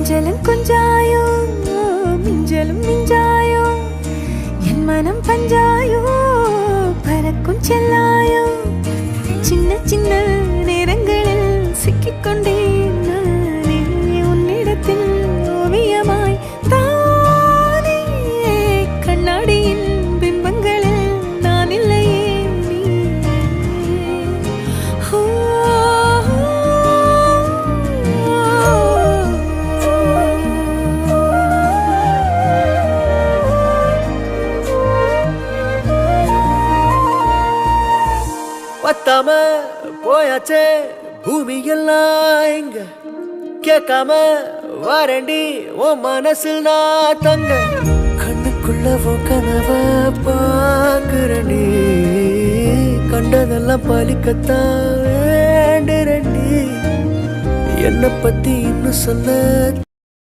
கொஞ்சலும் கொஞ்சாயோ மிஞ்சலும் மிஞ்சாயோ என் மனம் பஞ்சாயோ பறக்கும் செல்லாயோ சின்ன சின்ன நேரங்களில் சிக்கிக்கொண்டேன் நானே உன்னிடத்தில் ஓவியமாய் தானே கண்ணாடியின் பிம்பங்களில் நான் இல்லையே நீ பத்தாம போயாச்சே பூமி எல்லாம் இங்க கேட்காம வாரண்டி உன் மனசில் நான் தங்க கண்ணுக்குள்ள கனவ பாக்குறண்டி கண்டதெல்லாம் பலிக்கத்தான் வேண்டுறண்டி என்னை பத்தி இன்னும் சொல்ல